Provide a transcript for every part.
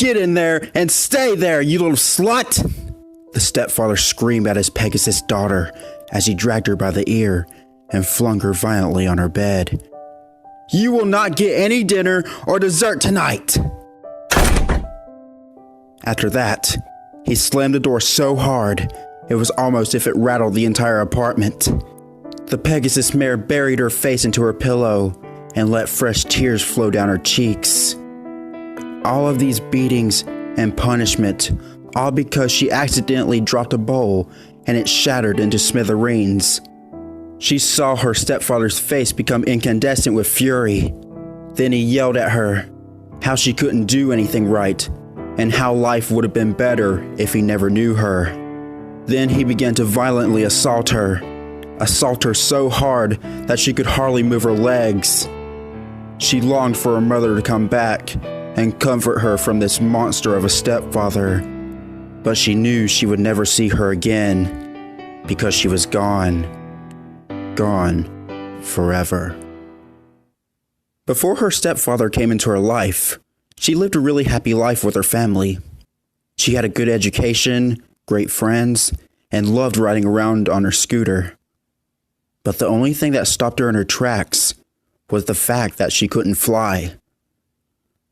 Get in there and stay there, you little slut! The stepfather screamed at his Pegasus daughter as he dragged her by the ear and flung her violently on her bed. You will not get any dinner or dessert tonight! After that, he slammed the door so hard, it was almost as if it rattled the entire apartment. The Pegasus mare buried her face into her pillow and let fresh tears flow down her cheeks. All of these beatings and punishment, all because she accidentally dropped a bowl and it shattered into smithereens. She saw her stepfather's face become incandescent with fury. Then he yelled at her how she couldn't do anything right and how life would have been better if he never knew her. Then he began to violently assault her so hard that she could hardly move her legs. She longed for her mother to come back and comfort her from this monster of a stepfather, but she knew she would never see her again because she was gone forever. Before her stepfather came into her life, she lived a really happy life with her family. She had a good education, great friends, and loved riding around on her scooter. But the only thing that stopped her in her tracks was the fact that she couldn't fly.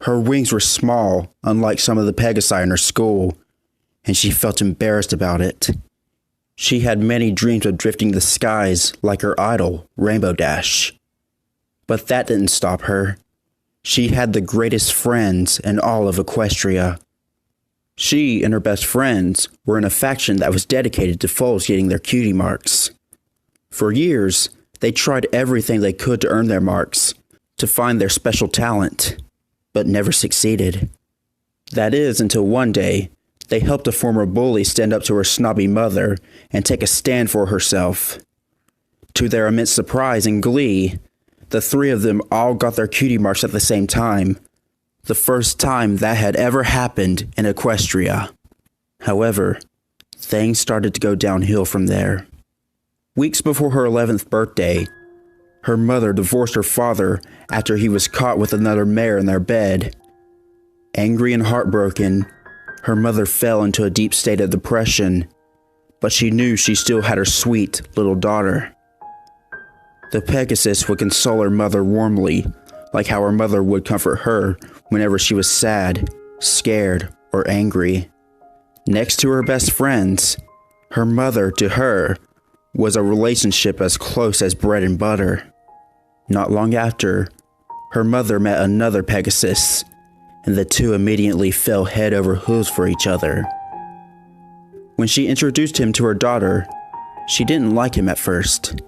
Her wings were small, unlike some of the Pegasi in her school, and she felt embarrassed about it. She had many dreams of drifting the skies like her idol, Rainbow Dash. But that didn't stop her. She had the greatest friends in all of Equestria. She and her best friends were in a faction that was dedicated to foals getting their cutie marks. For years, they tried everything they could to earn their marks, to find their special talent, but never succeeded. That is until one day, they helped a former bully stand up to her snobby mother and take a stand for herself. To their immense surprise and glee, the three of them all got their cutie marks at the same time, the first time that had ever happened in Equestria. However, things started to go downhill from there. Weeks before her 11th birthday, her mother divorced her father after he was caught with another mare in their bed. Angry and heartbroken, her mother fell into a deep state of depression, but she knew she still had her sweet little daughter. The Pegasus would console her mother warmly, like how her mother would comfort her whenever she was sad, scared, or angry. Next to her best friends, her mother to her was a relationship as close as bread and butter. Not long after, her mother met another Pegasus, and the two immediately fell head over heels for each other. When she introduced him to her daughter, she didn't like him at first.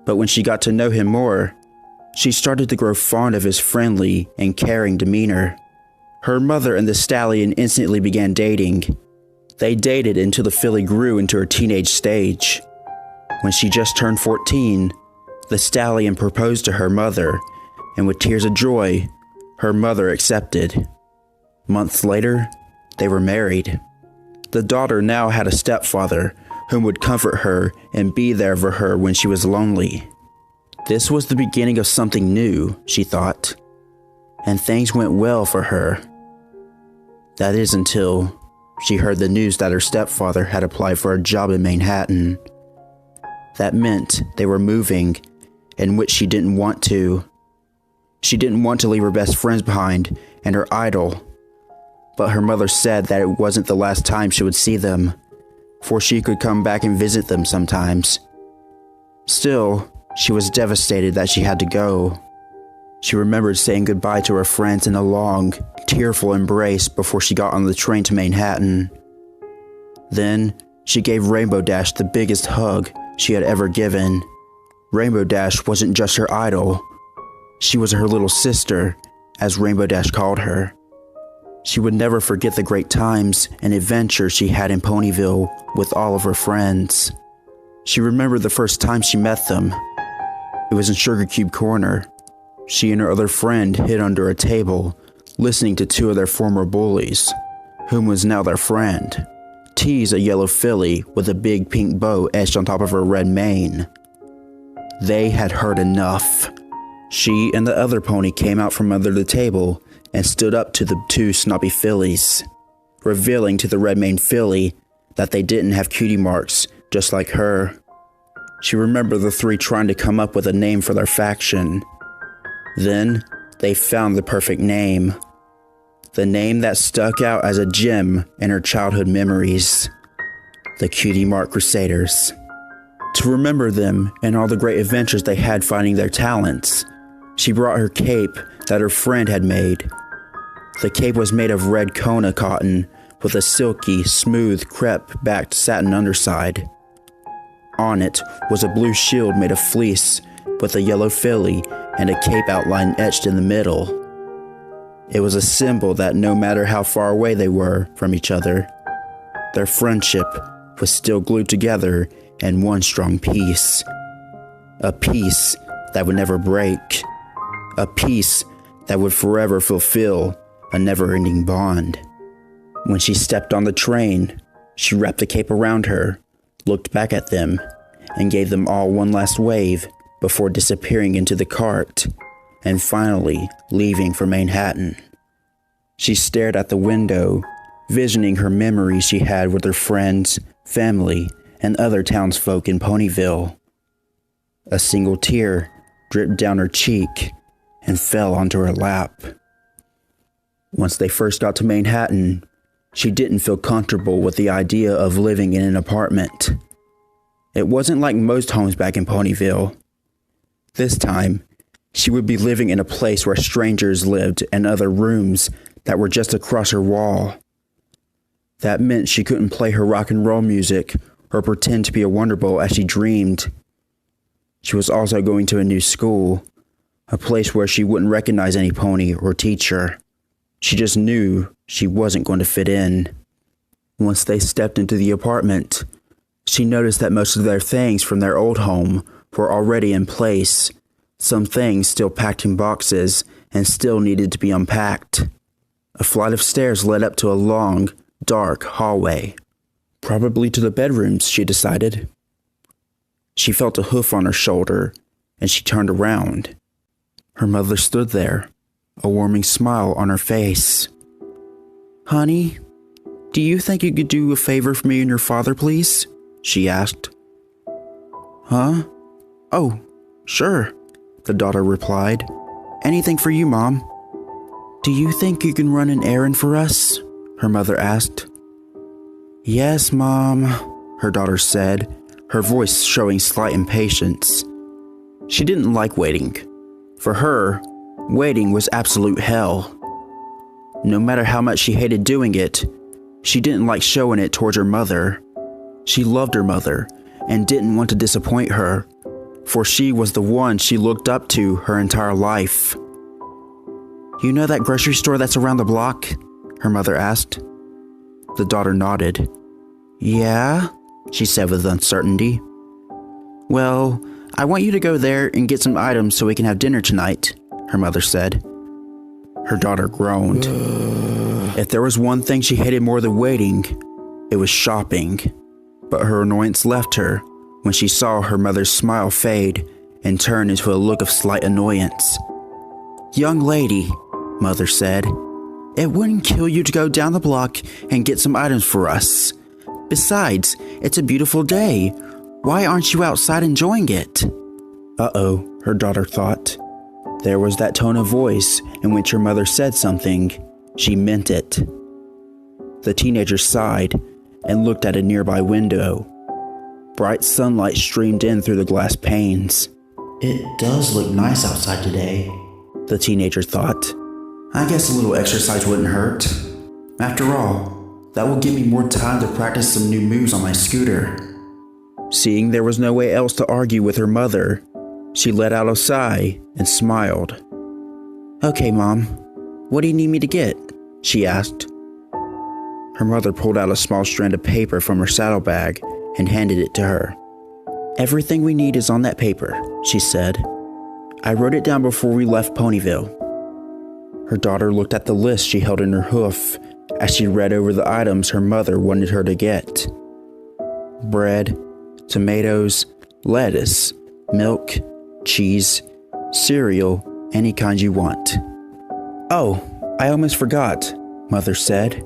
But when she got to know him more, she started to grow fond of his friendly and caring demeanor. Her mother and the stallion instantly began dating. They dated until the filly grew into her teenage stage. When she just turned 14, the stallion proposed to her mother, and with tears of joy, her mother accepted. Months later, they were married. The daughter now had a stepfather whom would comfort her and be there for her when she was lonely. This was the beginning of something new, she thought, and things went well for her. That is until she heard the news that her stepfather had applied for a job in Manhattan. That meant they were moving, in which she didn't want to. She didn't want to leave her best friends behind and her idol, but her mother said that it wasn't the last time she would see them, for she could come back and visit them sometimes. Still, she was devastated that she had to go. She remembered saying goodbye to her friends in a long, tearful embrace before she got on the train to Manhattan. Then, she gave Rainbow Dash the biggest hug she had ever given. Rainbow Dash wasn't just her idol. She was her little sister, as Rainbow Dash called her. She would never forget the great times and adventures she had in Ponyville with all of her friends. She remembered the first time she met them. It was in Sugar Cube Corner. She and her other friend hid under a table, listening to two of their former bullies, whom was now their friend, tease a yellow filly with a big pink bow etched on top of her red mane. They had heard enough. She and the other pony came out from under the table and stood up to the two snobby fillies, revealing to the red-maned filly that they didn't have cutie marks just like her. She remembered the three trying to come up with a name for their faction. Then they found the perfect name. The name that stuck out as a gem in her childhood memories. The Cutie Mark Crusaders. To remember them and all the great adventures they had finding their talents, she brought her cape that her friend had made. The cape was made of red Kona cotton with a silky, smooth, crepe-backed satin underside. On it was a blue shield made of fleece with a yellow filly and a cape outline etched in the middle. It was a symbol that no matter how far away they were from each other, their friendship was still glued together in one strong piece. A piece that would never break. A piece that would forever fulfill a never-ending bond. When she stepped on the train, she wrapped the cape around her, looked back at them, and gave them all one last wave before disappearing into the cart and finally leaving for Manhattan. She stared at the window, visioning her memories she had with her friends, family, and other townsfolk in Ponyville. A single tear dripped down her cheek and fell onto her lap. Once they first got to Manhattan, she didn't feel comfortable with the idea of living in an apartment. It wasn't like most homes back in Ponyville. This time, she would be living in a place where strangers lived in other rooms that were just across her wall. That meant she couldn't play her rock and roll music or pretend to be a Wonderbolt as she dreamed. She was also going to a new school, a place where she wouldn't recognize any pony or teacher. She just knew she wasn't going to fit in. Once they stepped into the apartment, she noticed that most of their things from their old home were already in place. Some things still packed in boxes and still needed to be unpacked. A flight of stairs led up to a long, dark hallway. Probably to the bedrooms, she decided. She felt a hoof on her shoulder, and she turned around. Her mother stood there, a warming smile on her face. "Honey, do you think you could do a favor for me and your father, please?" she asked. "Huh? Oh, sure," the daughter replied. "Anything for you, Mom." "Do you think you can run an errand for us?" her mother asked. "Yes, Mom," her daughter said, her voice showing slight impatience. She didn't like waiting. For her, waiting was absolute hell. No matter how much she hated doing it, she didn't like showing it towards her mother. She loved her mother and didn't want to disappoint her, for she was the one she looked up to her entire life. "You know that grocery store that's around the block?" her mother asked. The daughter nodded. "Yeah," she said with uncertainty. "Well, I want you to go there and get some items so we can have dinner tonight," her mother said. Her daughter groaned. If there was one thing she hated more than waiting, it was shopping. But her annoyance left her when she saw her mother's smile fade and turn into a look of slight annoyance. "Young lady," Mother said, "it wouldn't kill you to go down the block and get some items for us. Besides, it's a beautiful day. Why aren't you outside enjoying it?" Uh-oh, her daughter thought. There was that tone of voice in which her mother said something. She meant it. The teenager sighed and looked at a nearby window. Bright sunlight streamed in through the glass panes. "It does look nice outside today," the teenager thought. "I guess a little exercise wouldn't hurt. After all, that will give me more time to practice some new moves on my scooter." Seeing there was no way else to argue with her mother, she let out a sigh and smiled. "Okay, Mom, what do you need me to get?" she asked. Her mother pulled out a small strand of paper from her saddlebag and handed it to her. "Everything we need is on that paper," she said. "I wrote it down before we left Ponyville." Her daughter looked at the list she held in her hoof as she read over the items her mother wanted her to get. Bread, tomatoes, lettuce, milk, cheese, cereal, any kind you want. "Oh, I almost forgot, Mother said.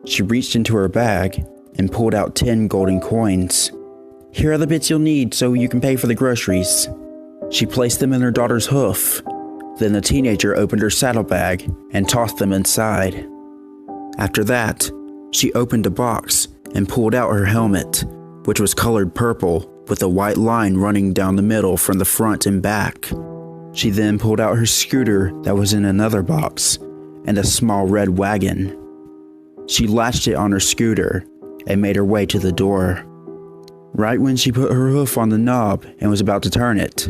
She reached into her bag and pulled out 10 golden coins. Here are the bits you'll need so you can pay for the groceries. She placed them in her daughter's hoof. Then the teenager opened her saddlebag and tossed them inside. After that, she opened a box and pulled out her helmet, which was colored purple with a white line running down the middle from the front and back. She then pulled out her scooter that was in another box and a small red wagon. She latched it on her scooter and made her way to the door. Right when she put her hoof on the knob and was about to turn it,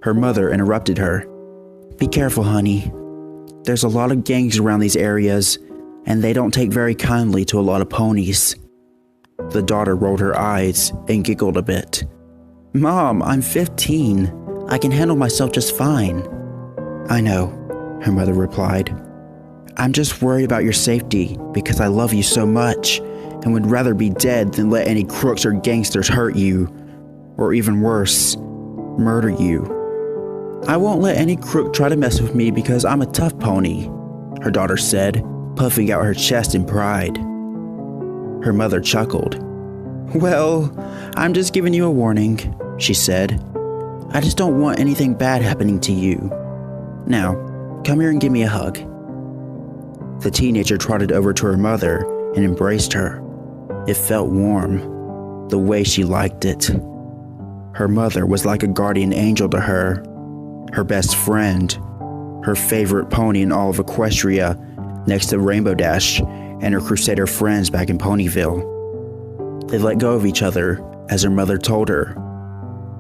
her mother interrupted her. Be careful, honey. There's a lot of gangs around these areas, and they don't take very kindly to a lot of ponies. The daughter rolled her eyes and giggled a bit. Mom, I'm 15. I can handle myself just fine. I know, her mother replied. I'm just worried about your safety because I love you so much and would rather be dead than let any crooks or gangsters hurt you, or even worse, murder you. I won't let any crook try to mess with me because I'm a tough pony, her daughter said, puffing out her chest in pride. Her mother chuckled. Well, I'm just giving you a warning, she said. I just don't want anything bad happening to you. Now, come here and give me a hug. The teenager trotted over to her mother and embraced her. It felt warm, the way she liked it. Her mother was like a guardian angel to her best friend, her favorite pony in all of Equestria, next to Rainbow Dash and her Crusader friends back in Ponyville. They let go of each other as her mother told her,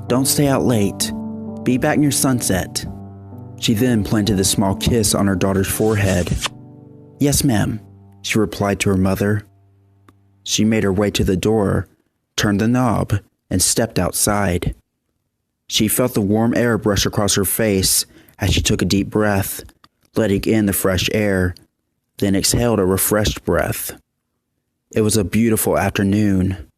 Don't stay out late. Be back near sunset. She then planted a small kiss on her daughter's forehead. Yes, ma'am, she replied to her mother. She made her way to the door, turned the knob, and stepped outside. She felt the warm air brush across her face as she took a deep breath, letting in the fresh air, then exhaled a refreshed breath. It was a beautiful afternoon,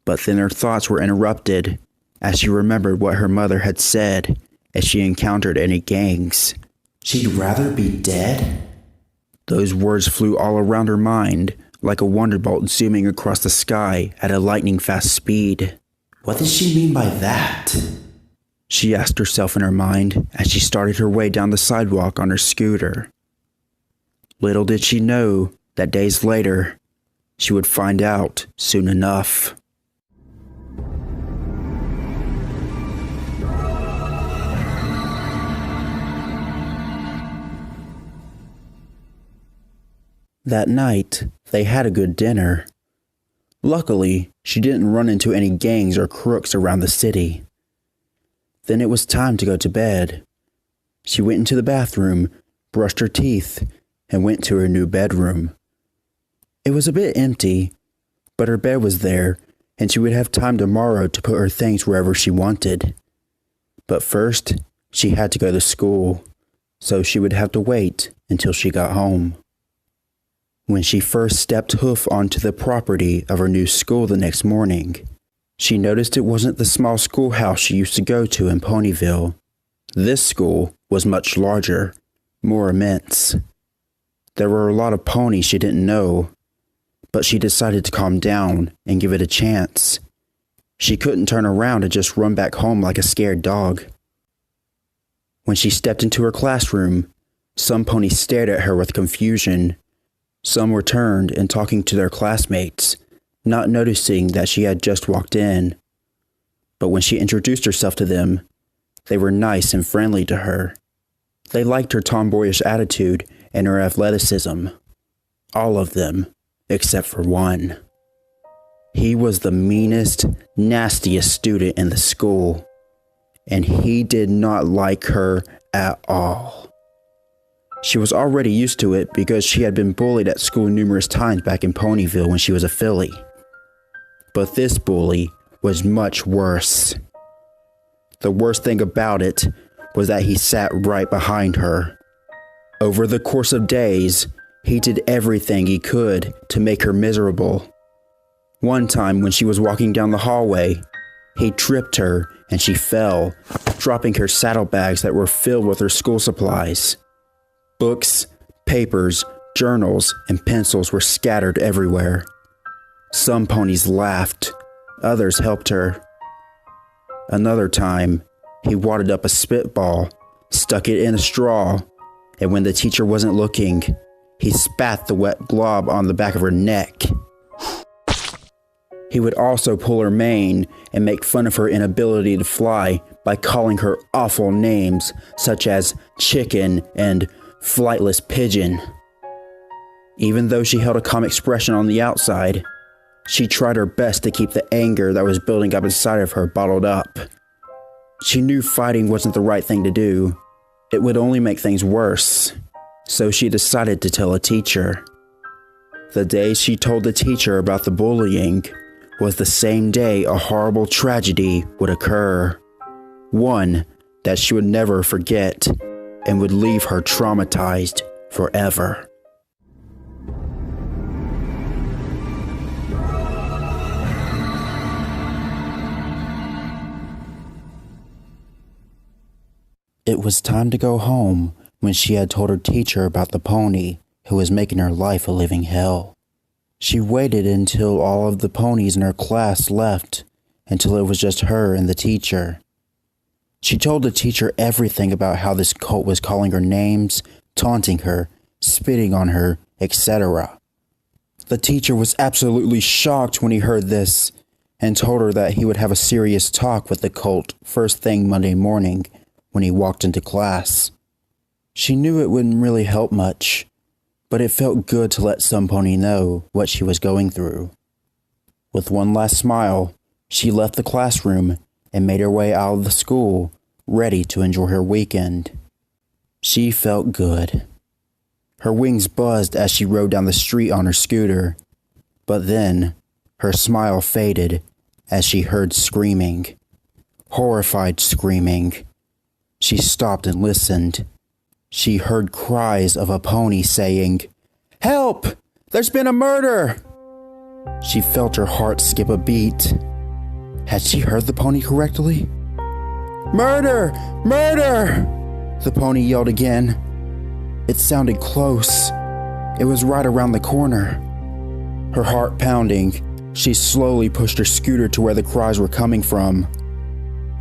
but then her thoughts were interrupted as she remembered what her mother had said if she encountered any gangs. She'd rather be dead? Those words flew all around her mind like a wonderbolt zooming across the sky at a lightning-fast speed. What does she mean by that? She asked herself in her mind as she started her way down the sidewalk on her scooter. Little did she know that days later, she would find out soon enough. That night, they had a good dinner. Luckily, she didn't run into any gangs or crooks around the city. Then it was time to go to bed. She went into the bathroom, brushed her teeth, and went to her new bedroom. It was a bit empty, but her bed was there, and she would have time tomorrow to put her things wherever she wanted. But first, she had to go to school, so she would have to wait until she got home. When she first stepped hoof onto the property of her new school the next morning, she noticed it wasn't the small schoolhouse she used to go to in Ponyville. This school was much larger, more immense. There were a lot of ponies she didn't know, but she decided to calm down and give it a chance. She couldn't turn around and just run back home like a scared dog. When she stepped into her classroom, some ponies stared at her with confusion. Some were turned and talking to their classmates, not noticing that she had just walked in. But when she introduced herself to them, they were nice and friendly to her. They liked her tomboyish attitude and her athleticism. All of them, except for one. He was the meanest, nastiest student in the school, and he did not like her at all. She was already used to it because she had been bullied at school numerous times back in Ponyville when she was a filly. But this bully was much worse. The worst thing about it was that he sat right behind her. Over the course of days, he did everything he could to make her miserable. One time when she was walking down the hallway, he tripped her and she fell, dropping her saddlebags that were filled with her school supplies. Books, Papers, journals, and pencils were scattered everywhere. Some ponies laughed, others helped her. Another time, he wadded up a spitball, stuck it in a straw, and when the teacher wasn't looking, he spat the wet glob on the back of her neck. He would also pull her mane and make fun of her inability to fly by calling her awful names such as chicken and flightless pigeon. Even though she held a calm expression on the outside, she tried her best to keep the anger that was building up inside of her bottled up. She knew fighting wasn't the right thing to do. It would only make things worse. So she decided to tell a teacher. The day she told the teacher about the bullying was the same day a horrible tragedy would occur. One that she would never forget and would leave her traumatized forever. It was time to go home when she had told her teacher about the pony who was making her life a living hell. She waited until all of the ponies in her class left, until it was just her and the teacher. She told the teacher everything about how this cult was calling her names, taunting her, spitting on her, etc. The teacher was absolutely shocked when he heard this, and told her that he would have a serious talk with the cult first thing Monday morning when he walked into class. She knew it wouldn't really help much, but it felt good to let some pony know what she was going through. With one last smile, she left the classroom and made her way out of the school, ready to enjoy her weekend. She felt good. Her wings buzzed as she rode down the street on her scooter, but then her smile faded as she heard screaming. Horrified screaming. She stopped and listened. She heard cries of a pony saying, "Help! There's been a murder!" She felt her heart skip a beat. Had she heard the pony correctly? "Murder! Murder!" the pony yelled again. It sounded close. It was right around the corner. Her heart pounding, she slowly pushed her scooter to where the cries were coming from.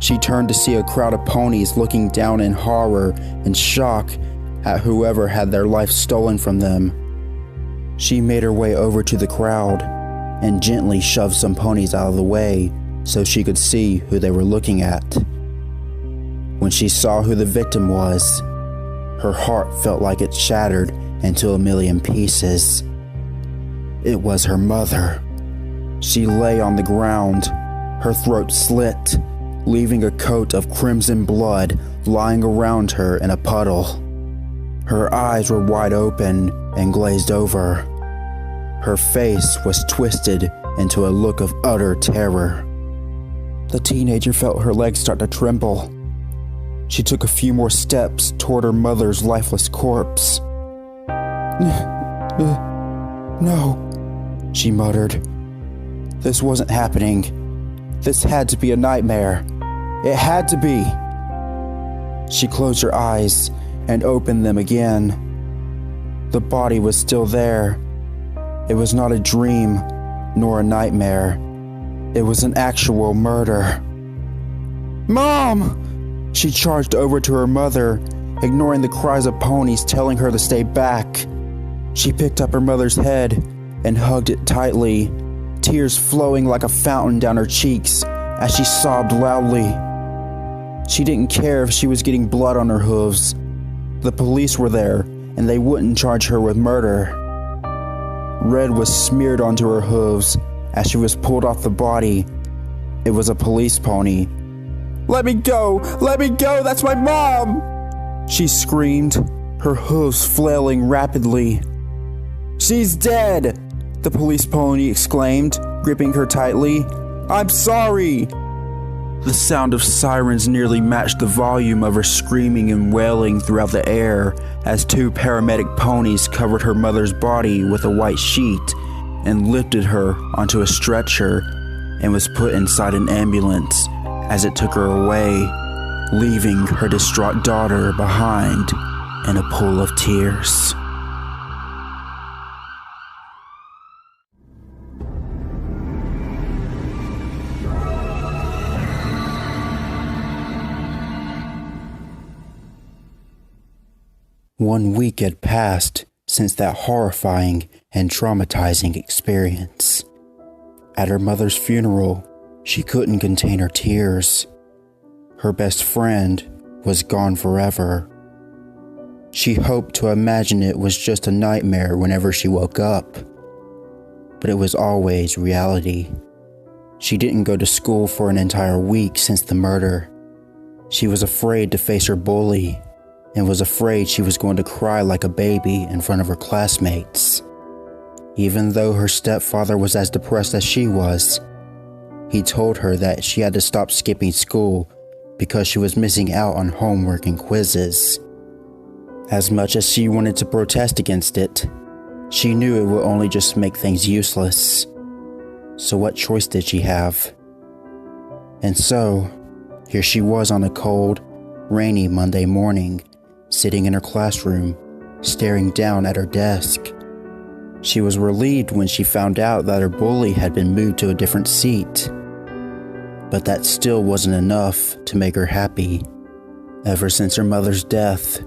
She turned to see a crowd of ponies looking down in horror and shock at whoever had their life stolen from them. She made her way over to the crowd and gently shoved some ponies out of the way so she could see who they were looking at. When she saw who the victim was, her heart felt like it shattered into a million pieces. It was her mother. She lay on the ground, her throat slit, leaving a coat of crimson blood lying around her in a puddle. Her eyes were wide open and glazed over. Her face was twisted into a look of utter terror. The teenager felt her legs start to tremble. She took a few more steps toward her mother's lifeless corpse. No, she muttered. This wasn't happening. This had to be a nightmare. It had to be. She closed her eyes and opened them again. The body was still there. It was not a dream, nor a nightmare. It was an actual murder. "Mom!" She charged over to her mother, ignoring the cries of ponies telling her to stay back. She picked up her mother's head and hugged it tightly, tears flowing like a fountain down her cheeks as she sobbed loudly. She didn't care if she was getting blood on her hooves. The police were there, and they wouldn't charge her with murder. Red was smeared onto her hooves as she was pulled off the body. It was a police pony. "Let me go! Let me go! That's my mom!" she screamed, her hooves flailing rapidly. "She's dead!" the police pony exclaimed, gripping her tightly. "I'm sorry!" The sound of sirens nearly matched the volume of her screaming and wailing throughout the air as two paramedic ponies covered her mother's body with a white sheet and lifted her onto a stretcher and was put inside an ambulance as it took her away, leaving her distraught daughter behind in a pool of tears. 1 week had passed since that horrifying and traumatizing experience. At her mother's funeral, she couldn't contain her tears. Her best friend was gone forever. She hoped to imagine it was just a nightmare whenever she woke up, but it was always reality. She didn't go to school for an entire week since the murder. She was afraid to face her bully and was afraid she was going to cry like a baby in front of her classmates. Even though her stepfather was as depressed as she was, he told her that she had to stop skipping school because she was missing out on homework and quizzes. As much as she wanted to protest against it, she knew it would only just make things useless. So what choice did she have? And so, here she was on a cold, rainy Monday morning, sitting in her classroom, staring down at her desk. She was relieved when she found out that her bully had been moved to a different seat. But that still wasn't enough to make her happy. Ever since her mother's death,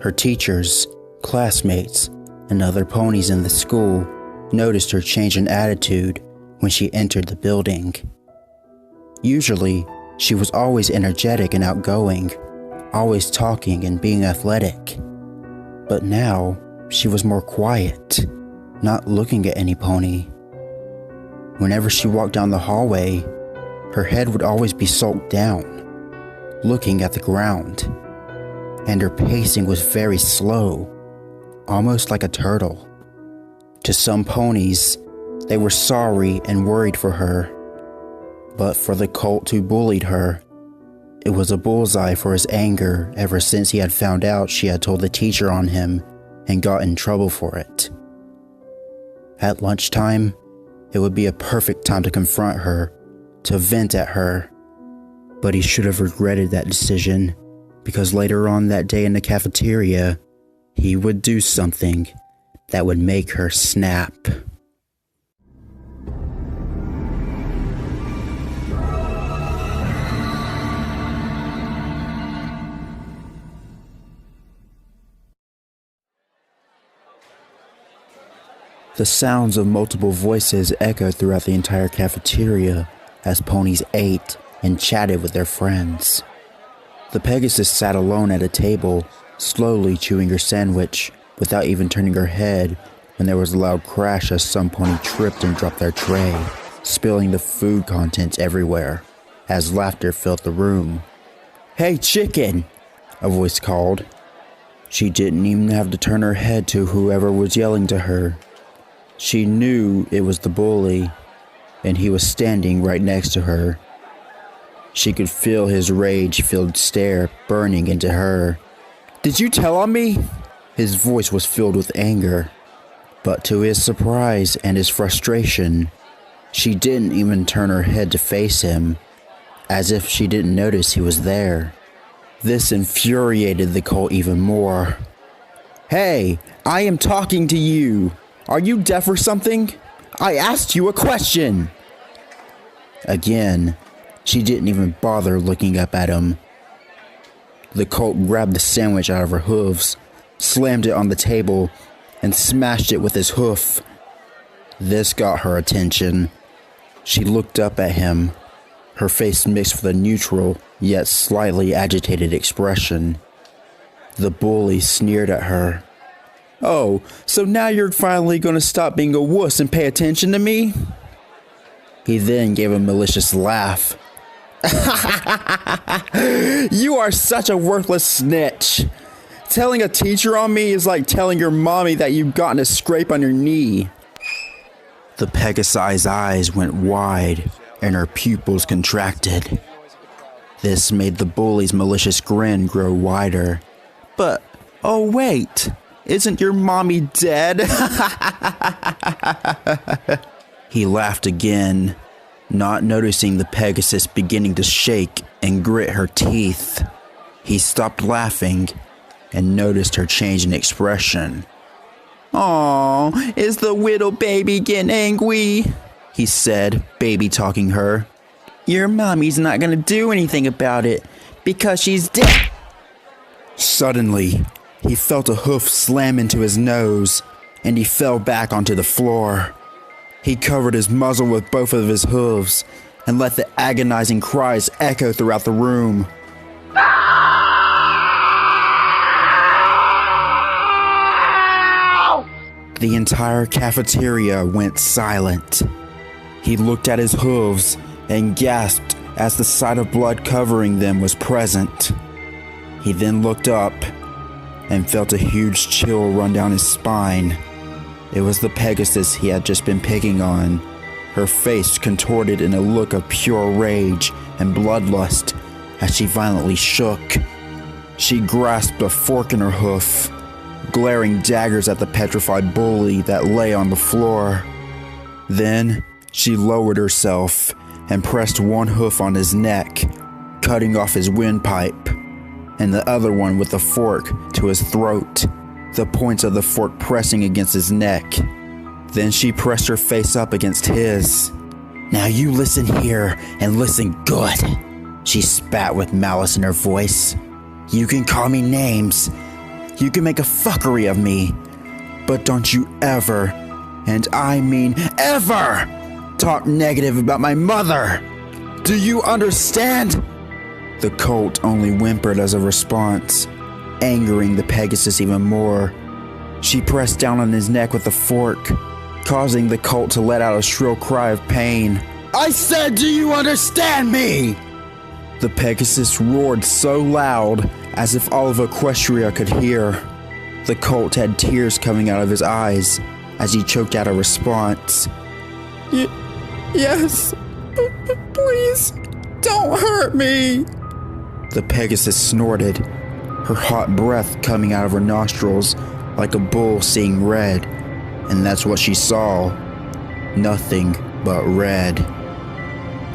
her teachers, classmates, and other ponies in the school noticed her change in attitude when she entered the building. Usually, she was always energetic and outgoing, always talking and being athletic. But now, she was more quiet, not looking at any pony. Whenever she walked down the hallway, her head would always be sulked down, looking at the ground, and her pacing was very slow, almost like a turtle. To some ponies, they were sorry and worried for her, but for the colt who bullied her, it was a bullseye for his anger ever since he had found out she had told the teacher on him and got in trouble for it. At lunchtime, it would be a perfect time to confront her, to vent at her, but he should have regretted that decision because later on that day in the cafeteria, he would do something that would make her snap. The sounds of multiple voices echoed throughout the entire cafeteria as ponies ate and chatted with their friends. The Pegasus sat alone at a table, slowly chewing her sandwich without even turning her head when there was a loud crash as some pony tripped and dropped their tray, spilling the food contents everywhere as laughter filled the room. "Hey, chicken!" a voice called. She didn't even have to turn her head to whoever was yelling to her. She knew it was the bully, and he was standing right next to her. She could feel his rage-filled stare burning into her. "Did you tell on me?" His voice was filled with anger, but to his surprise and his frustration, she didn't even turn her head to face him, as if she didn't notice he was there. This infuriated the colt even more. "Hey, I am talking to you! Are you deaf or something? I asked you a question!" Again, she didn't even bother looking up at him. The colt grabbed the sandwich out of her hooves, slammed it on the table, and smashed it with his hoof. This got her attention. She looked up at him, her face mixed with a neutral, yet slightly agitated expression. The bully sneered at her. "Oh, so now you're finally gonna stop being a wuss and pay attention to me?" He then gave a malicious laugh. "You are such a worthless snitch. Telling a teacher on me is like telling your mommy that you've gotten a scrape on your knee." The Pegasi's eyes went wide and her pupils contracted. This made the bully's malicious grin grow wider. "But, oh wait, isn't your mommy dead?" He laughed again, not noticing the Pegasus beginning to shake and grit her teeth. He stopped laughing and noticed her change in expression. "Aw, is the little baby getting angry?" he said, baby talking her. "Your mommy's not gonna do anything about it because she's dead." Suddenly, He felt a hoof slam into his nose, and he fell back onto the floor. He covered his muzzle with both of his hooves and let the agonizing cries echo throughout the room. The entire cafeteria went silent. He looked at his hooves and gasped as the sight of blood covering them was present. He then looked up and felt a huge chill run down his spine. It was the Pegasus he had just been picking on, her face contorted in a look of pure rage and bloodlust as she violently shook. She grasped a fork in her hoof, glaring daggers at the petrified bully that lay on the floor. Then she lowered herself and pressed one hoof on his neck, cutting off his windpipe, and the other one with the fork to his throat, the points of the fork pressing against his neck. Then she pressed her face up against his. "Now you listen here and listen good," she spat with malice in her voice. "You can call me names. You can make a fuckery of me. But don't you ever, and I mean ever, talk negative about my mother. Do you understand?" The colt only whimpered as a response, angering the Pegasus even more. She pressed down on his neck with the fork, causing the colt to let out a shrill cry of pain. "I said, do you understand me?" The Pegasus roared so loud as if all of Equestria could hear. The colt had tears coming out of his eyes as he choked out a response. Yes, please, don't hurt me." The Pegasus snorted, her hot breath coming out of her nostrils like a bull seeing red, and that's what she saw. Nothing but red.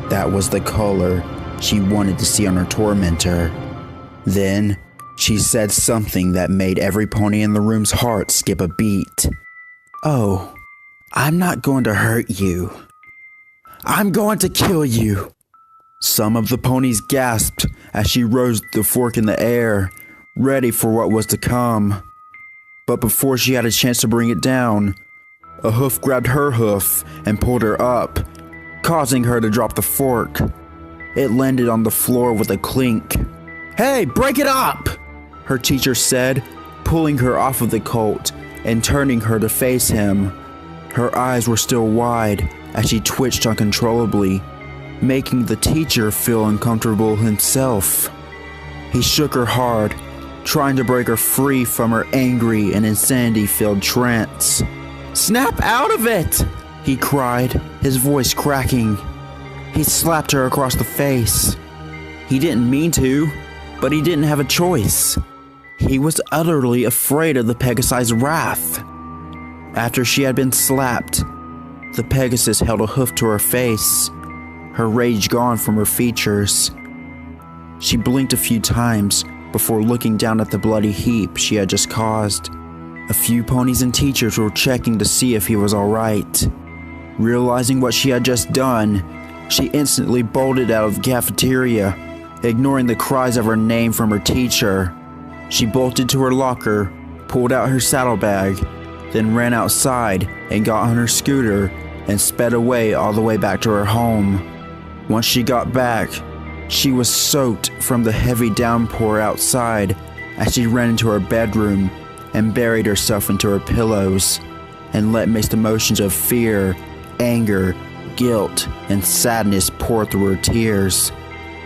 That was the color she wanted to see on her tormentor. Then she said something that made every pony in the room's heart skip a beat. "Oh, I'm not going to hurt you. I'm going to kill you." Some of the ponies gasped as she rose the fork in the air, ready for what was to come. But before she had a chance to bring it down, a hoof grabbed her hoof and pulled her up, causing her to drop the fork. It landed on the floor with a clink. "Hey, break it up!" her teacher said, pulling her off of the colt and turning her to face him. Her eyes were still wide as she twitched uncontrollably, making the teacher feel uncomfortable himself. He shook her hard, trying to break her free from her angry and insanity-filled trance. "Snap out of it!" he cried, his voice cracking. He slapped her across the face. He didn't mean to, but he didn't have a choice. He was utterly afraid of the Pegasus's wrath. After she had been slapped, the Pegasus held a hoof to her face, her rage gone from her features. She blinked a few times before looking down at the bloody heap she had just caused. A few ponies and teachers were checking to see if he was all right. Realizing what she had just done, she instantly bolted out of the cafeteria, ignoring the cries of her name from her teacher. She bolted to her locker, pulled out her saddlebag, then ran outside and got on her scooter and sped away all the way back to her home. Once she got back, she was soaked from the heavy downpour outside as she ran into her bedroom and buried herself into her pillows and let mixed emotions of fear, anger, guilt, and sadness pour through her tears.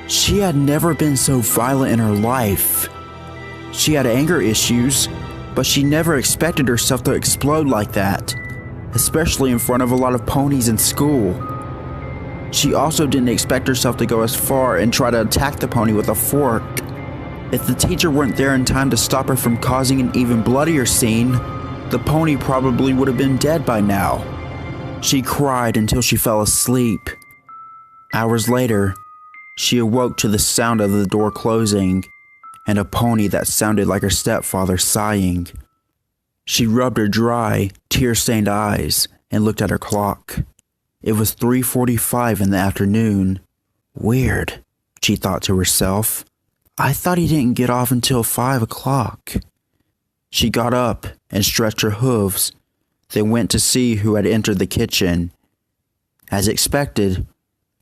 She had never been so violent in her life. She had anger issues, but she never expected herself to explode like that, especially in front of a lot of ponies in school. She also didn't expect herself to go as far and try to attack the pony with a fork. If the teacher weren't there in time to stop her from causing an even bloodier scene, the pony probably would have been dead by now. She cried until she fell asleep. Hours later, she awoke to the sound of the door closing and a pony that sounded like her stepfather sighing. She rubbed her dry, tear-stained eyes and looked at her clock. It was 3:45 in the afternoon. Weird, she thought to herself. I thought he didn't get off until 5 o'clock. She got up and stretched her hooves, then went to see who had entered the kitchen. As expected,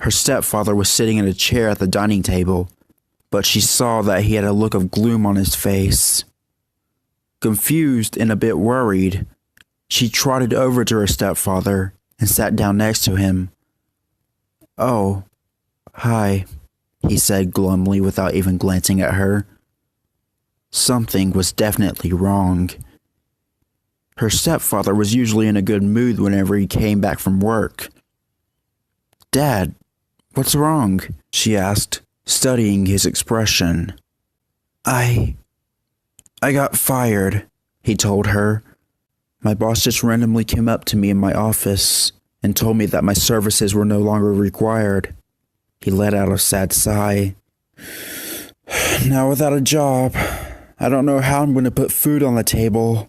her stepfather was sitting in a chair at the dining table, but she saw that he had a look of gloom on his face. Confused and a bit worried, she trotted over to her stepfather and sat down next to him. "Oh, hi," he said glumly without even glancing at her. Something was definitely wrong. Her stepfather was usually in a good mood whenever he came back from work. "Dad, what's wrong?" she asked, studying his expression. I got fired," he told her. "My boss just randomly came up to me in my office and told me that my services were no longer required." He let out a sad sigh. "Now without a job, I don't know how I'm going to put food on the table.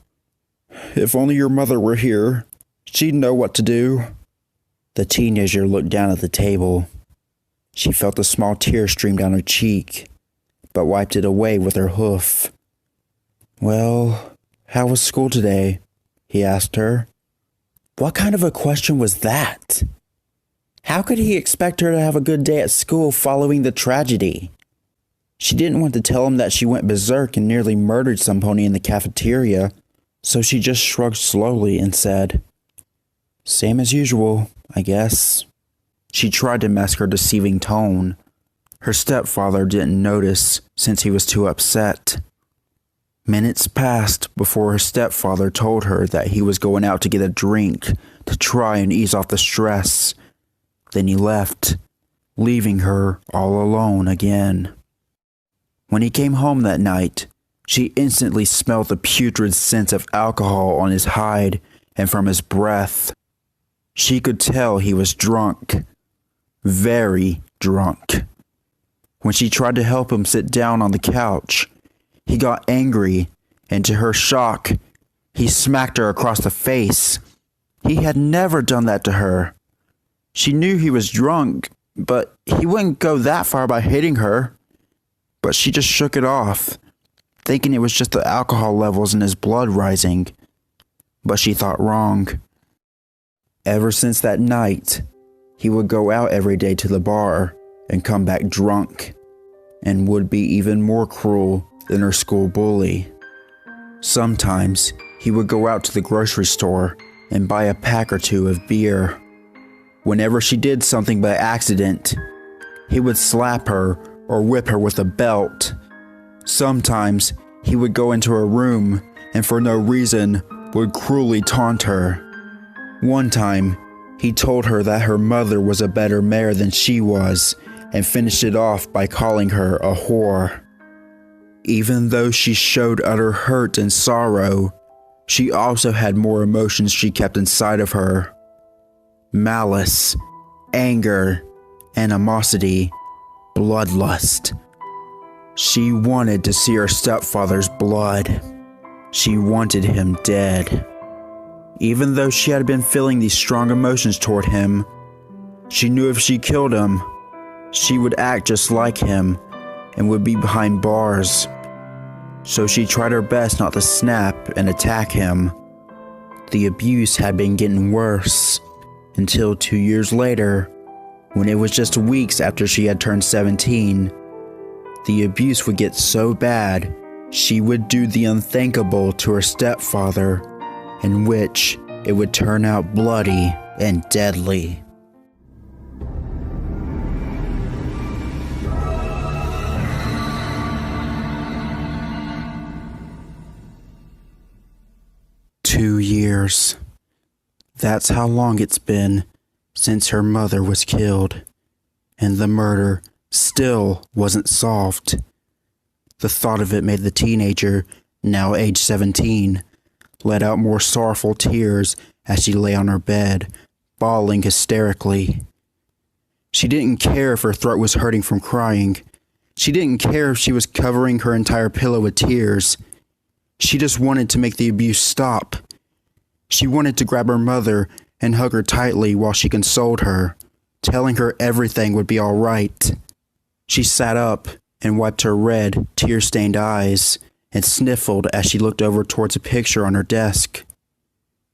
If only your mother were here, she'd know what to do." The teenager looked down at the table. She felt a small tear stream down her cheek, but wiped it away with her hoof. "Well, how was school today?" he asked her. What kind of a question was that? How could he expect her to have a good day at school following the tragedy? She didn't want to tell him that she went berserk and nearly murdered some pony in the cafeteria, so she just shrugged slowly and said, "Same as usual, I guess." She tried to mask her deceiving tone. Her stepfather didn't notice since he was too upset. Minutes passed before her stepfather told her that he was going out to get a drink to try and ease off the stress. Then he left, leaving her all alone again. When he came home that night, she instantly smelled the putrid scent of alcohol on his hide and from his breath. She could tell he was drunk. Very drunk. When she tried to help him sit down on the couch, he got angry, and to her shock, he smacked her across the face. He had never done that to her. She knew he was drunk, but he wouldn't go that far by hitting her. But she just shook it off, thinking it was just the alcohol levels in his blood rising. But she thought wrong. Ever since that night, he would go out every day to the bar and come back drunk, and would be even more cruel than her school bully. Sometimes he would go out to the grocery store and buy a pack or two of beer. Whenever she did something by accident, he would slap her or whip her with a belt. Sometimes he would go into her room and for no reason would cruelly taunt her. One time, he told her that her mother was a better mare than she was and finished it off by calling her a whore. Even though she showed utter hurt and sorrow, she also had more emotions she kept inside of her. Malice, anger, animosity, bloodlust. She wanted to see her stepfather's blood. She wanted him dead. Even though she had been feeling these strong emotions toward him, she knew if she killed him, she would act just like him and would be behind bars. So she tried her best not to snap and attack him. The abuse had been getting worse until 2 years later, when it was just weeks after she had turned 17. The abuse would get so bad, she would do the unthinkable to her stepfather, in which it would turn out bloody and deadly. "2 years. That's how long it's been since her mother was killed, and the murder still wasn't solved." The thought of it made the teenager, now age 17, let out more sorrowful tears as she lay on her bed, bawling hysterically. She didn't care if her throat was hurting from crying. She didn't care if she was covering her entire pillow with tears. She just wanted to make the abuse stop. She wanted to grab her mother and hug her tightly while she consoled her, telling her everything would be all right. She sat up and wiped her red, tear-stained eyes and sniffled as she looked over towards a picture on her desk.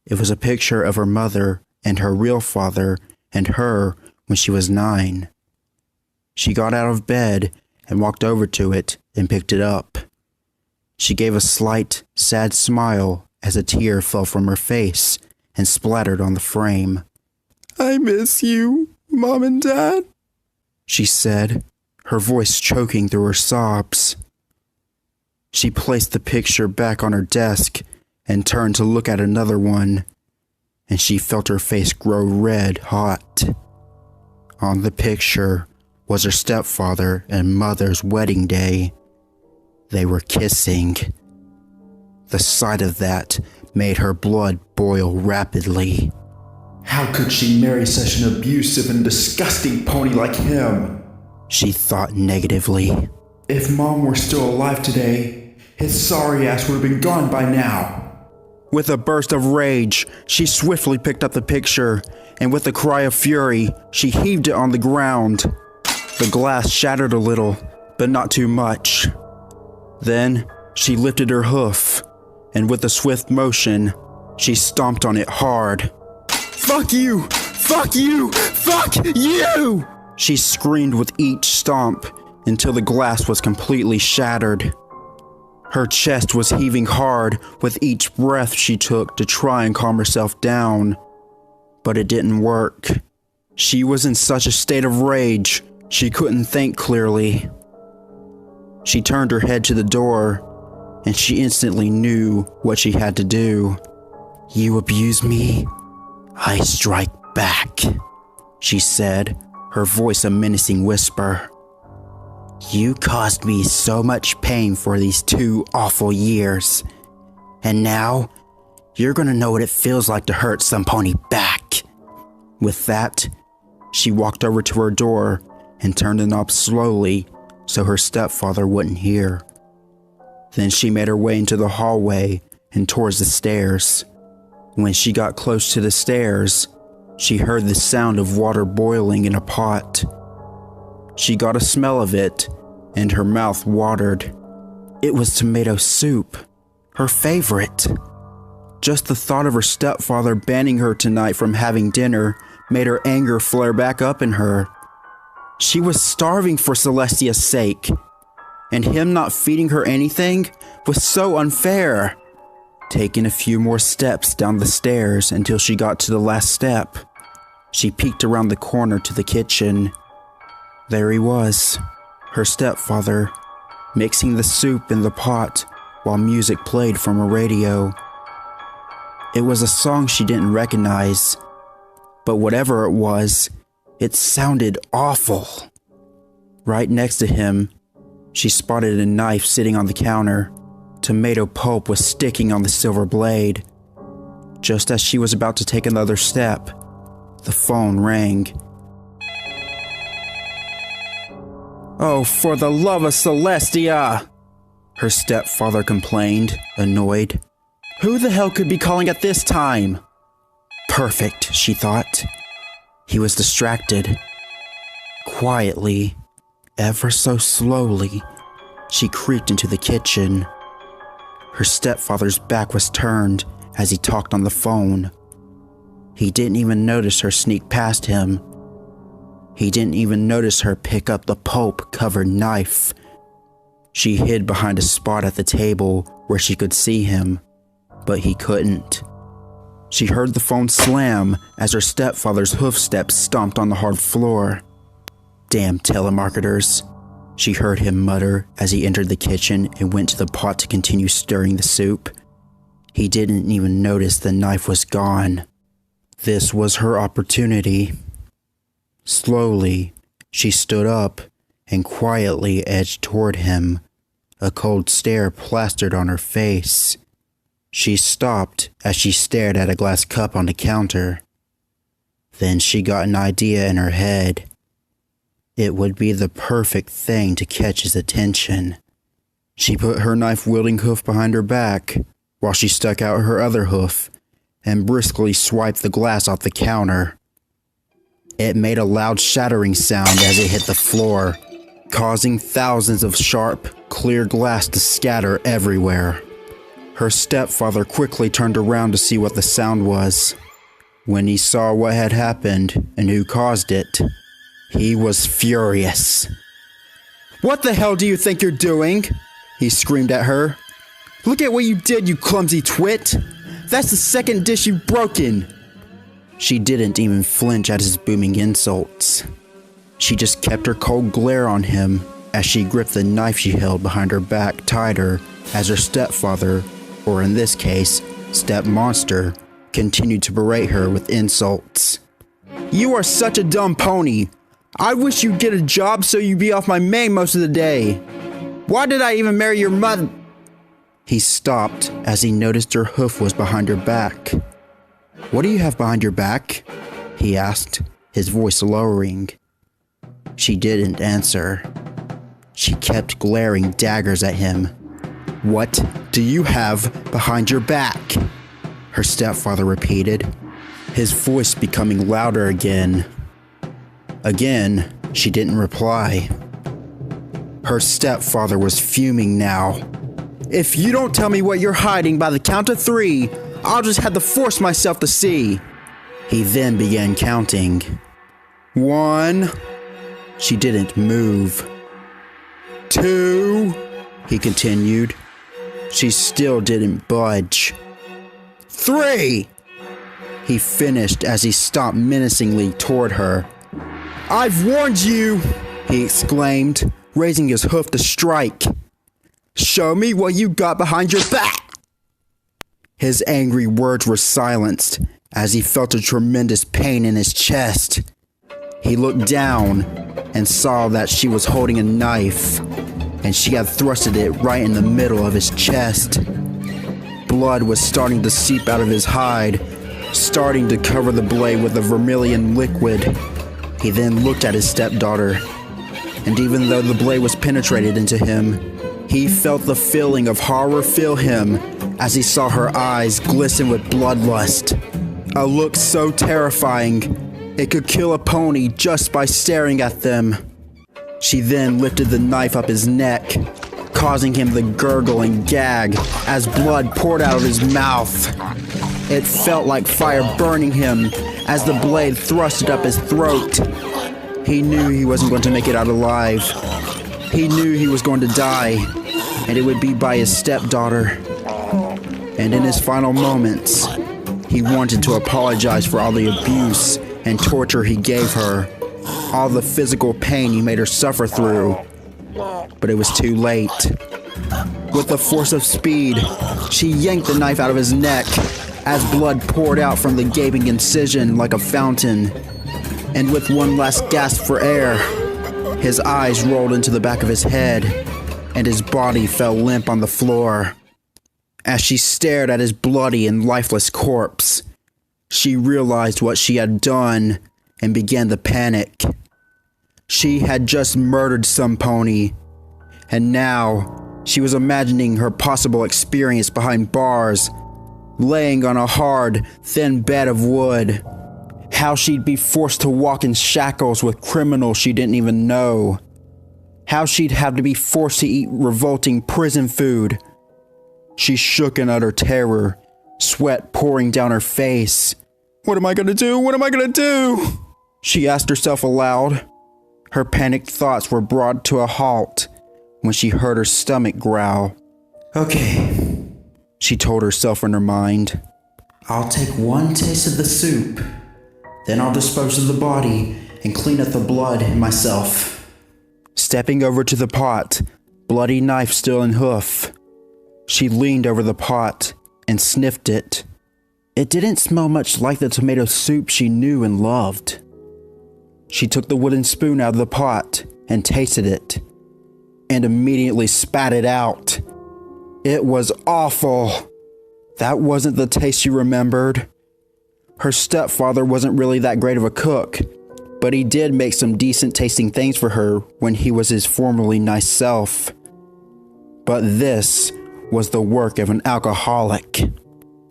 It was a picture of her mother and her real father and her when she was 9. She got out of bed and walked over to it and picked it up. She gave a slight, sad smile as a tear fell from her face and splattered on the frame. "I miss you, Mom and Dad," she said, her voice choking through her sobs. She placed the picture back on her desk and turned to look at another one, and she felt her face grow red hot. On the picture was her stepfather and mother's wedding day. They were kissing. The sight of that made her blood boil rapidly. How could she marry such an abusive and disgusting pony like him? She thought negatively. If Mom were still alive today, his sorry ass would have been gone by now. With a burst of rage, she swiftly picked up the picture, and with a cry of fury, she heaved it on the ground. The glass shattered a little, but not too much. Then, she lifted her hoof, and with a swift motion, she stomped on it hard. "Fuck you! Fuck you! Fuck you!" She screamed with each stomp until the glass was completely shattered. Her chest was heaving hard with each breath she took to try and calm herself down. But it didn't work. She was in such a state of rage, she couldn't think clearly. She turned her head to the door, and she instantly knew what she had to do. "You abuse me, I strike back," she said, her voice a menacing whisper. "You caused me so much pain for these 2 awful years, and now you're gonna know what it feels like to hurt some pony back." With that, she walked over to her door and turned the knob slowly so her stepfather wouldn't hear. Then she made her way into the hallway and towards the stairs. When she got close to the stairs, she heard the sound of water boiling in a pot. She got a smell of it, and her mouth watered. It was tomato soup, her favorite. Just the thought of her stepfather banning her tonight from having dinner made her anger flare back up in her. She was starving for Celestia's sake, and him not feeding her anything was so unfair. Taking a few more steps down the stairs until she got to the last step, she peeked around the corner to the kitchen. There he was, her stepfather, mixing the soup in the pot while music played from a radio. It was a song she didn't recognize, but whatever it was, it sounded awful. Right next to him, she spotted a knife sitting on the counter. Tomato pulp was sticking on the silver blade. Just as she was about to take another step, the phone rang. "Oh, for the love of Celestia!" her stepfather complained, annoyed. "Who the hell could be calling at this time?" Perfect, she thought. He was distracted. Quietly, ever so slowly, she creeped into the kitchen. Her stepfather's back was turned as he talked on the phone. He didn't even notice her sneak past him. He didn't even notice her pick up the pulp-covered knife. She hid behind a spot at the table where she could see him, but he couldn't. She heard the phone slam as her stepfather's hoofsteps stomped on the hard floor. "Damn telemarketers," she heard him mutter as he entered the kitchen and went to the pot to continue stirring the soup. He didn't even notice the knife was gone. This was her opportunity. Slowly, she stood up and quietly edged toward him, a cold stare plastered on her face. She stopped as she stared at a glass cup on the counter. Then she got an idea in her head. It would be the perfect thing to catch his attention. She put her knife-wielding hoof behind her back while she stuck out her other hoof and briskly swiped the glass off the counter. It made a loud shattering sound as it hit the floor, causing thousands of sharp, clear glass to scatter everywhere. Her stepfather quickly turned around to see what the sound was. When he saw what had happened and who caused it, he was furious. "What the hell do you think you're doing?" he screamed at her. "Look at what you did, you clumsy twit! That's the second dish you've broken!" She didn't even flinch at his booming insults. She just kept her cold glare on him as she gripped the knife she held behind her back tighter as her stepfather, or in this case, step-monster, continued to berate her with insults. "You are such a dumb pony. I wish you'd get a job so you'd be off my mane most of the day. Why did I even marry your mother?" He stopped as he noticed her hoof was behind her back. "What do you have behind your back?" he asked, his voice lowering. She didn't answer. She kept glaring daggers at him. "What do you have behind your back?" her stepfather repeated, his voice becoming louder again. Again, she didn't reply. Her stepfather was fuming now. "If you don't tell me what you're hiding by the count of 3, I'll just have to force myself to see." He then began counting. 1. She didn't move. 2, he continued. She still didn't budge. 3, he finished as he stomped menacingly toward her. "I've warned you," he exclaimed, raising his hoof to strike. "Show me what you got behind your back." His angry words were silenced as he felt a tremendous pain in his chest. He looked down and saw that she was holding a knife, and she had thrusted it right in the middle of his chest. Blood was starting to seep out of his hide, starting to cover the blade with a vermilion liquid. He then looked at his stepdaughter, and even though the blade was penetrated into him, he felt the feeling of horror fill him as he saw her eyes glisten with bloodlust. A look so terrifying, it could kill a pony just by staring at them. She then lifted the knife up his neck, causing him to gurgle and gag as blood poured out of his mouth. It felt like fire burning him as the blade thrusted up his throat. He knew he wasn't going to make it out alive. He knew he was going to die, and it would be by his stepdaughter. And in his final moments, he wanted to apologize for all the abuse and torture he gave her, all the physical pain he made her suffer through. But it was too late. With the force of speed, she yanked the knife out of his neck as blood poured out from the gaping incision like a fountain. And with one last gasp for air, his eyes rolled into the back of his head, and his body fell limp on the floor. As she stared at his bloody and lifeless corpse, she realized what she had done and began to panic. She had just murdered some pony, and now she was imagining her possible experience behind bars, laying on a hard, thin bed of wood. How she'd be forced to walk in shackles with criminals she didn't even know. How she'd have to be forced to eat revolting prison food. She shook in utter terror, sweat pouring down her face. "What am I gonna do? What am I gonna do?" she asked herself aloud. Her panicked thoughts were brought to a halt when she heard her stomach growl. "Okay," she told herself in her mind. "I'll take one taste of the soup. Then I'll dispose of the body and clean up the blood myself." Stepping over to the pot, bloody knife still in hoof, she leaned over the pot and sniffed it. It didn't smell much like the tomato soup she knew and loved. She took the wooden spoon out of the pot and tasted it, and immediately spat it out. It was awful. That wasn't the taste she remembered. Her stepfather wasn't really that great of a cook, but he did make some decent tasting things for her when he was his formerly nice self. But this was the work of an alcoholic.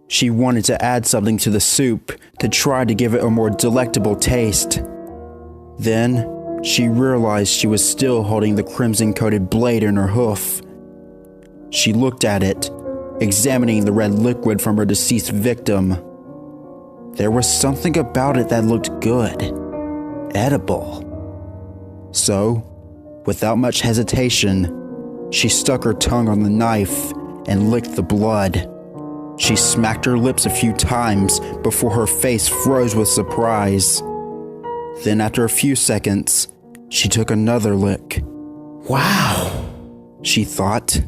She wanted to add something to the soup to try to give it a more delectable taste. Then she realized she was still holding the crimson-coated blade in her hoof. She looked at it, examining the red liquid from her deceased victim. There was something about it that looked good, edible. So, without much hesitation, she stuck her tongue on the knife and licked the blood. She smacked her lips a few times before her face froze with surprise. Then after a few seconds, she took another lick. Wow, She thought.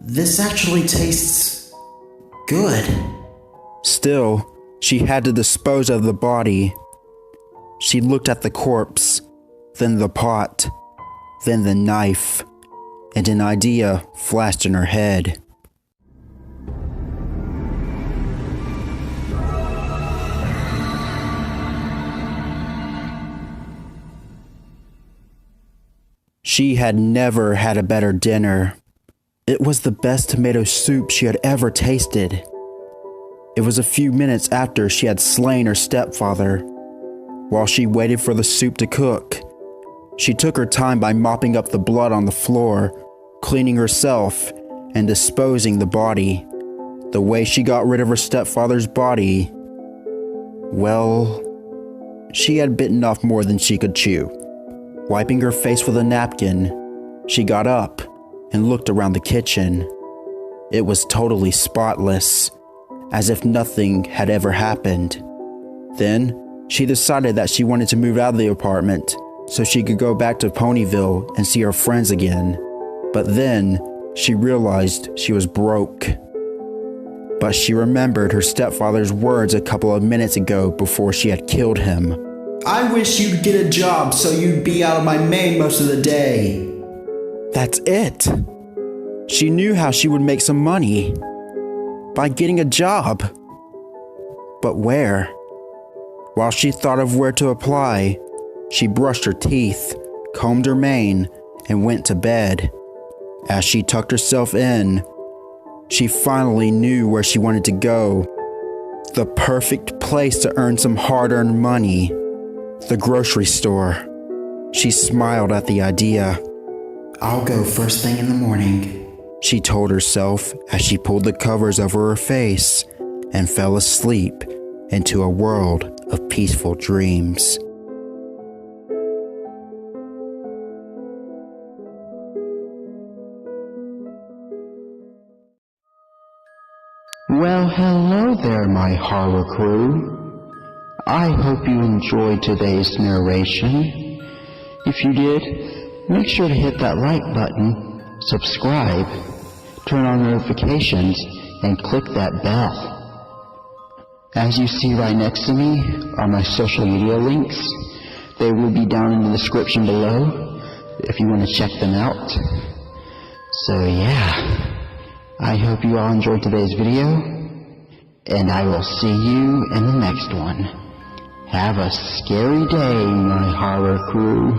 this actually tastes good. Still, she had to dispose of the body. She looked at the corpse, then the pot, then the knife, and an idea flashed in her head. She had never had a better dinner. It was the best tomato soup she had ever tasted. It was a few minutes after she had slain her stepfather. While she waited for the soup to cook, she took her time by mopping up the blood on the floor, cleaning herself, and disposing the body. The way she got rid of her stepfather's body, well, she had bitten off more than she could chew. Wiping her face with a napkin, she got up and looked around the kitchen. It was totally spotless, as if nothing had ever happened. Then, she decided that she wanted to move out of the apartment so she could go back to Ponyville and see her friends again. But then, she realized she was broke. But she remembered her stepfather's words a couple of minutes ago before she had killed him. I wish you'd get a job so you'd be out of my maid most of the day. That's it. She knew how she would make some money. By getting a job. But where? While she thought of where to apply, she brushed her teeth, combed her mane, and went to bed. As she tucked herself in, she finally knew where she wanted to go. The perfect place to earn some hard-earned money. The grocery store. She smiled at the idea. I'll go first thing in the morning. She told herself as she pulled the covers over her face and fell asleep into a world of peaceful dreams. Well, hello there, my horror crew. I hope you enjoyed today's narration. If you did, make sure to hit that like button, subscribe, turn on notifications, and click that bell. As you see right next to me are my social media links. They will be down in the description below if you want to check them out. So yeah, I hope you all enjoyed today's video, and I will see you in the next one. Have a scary day, my horror crew.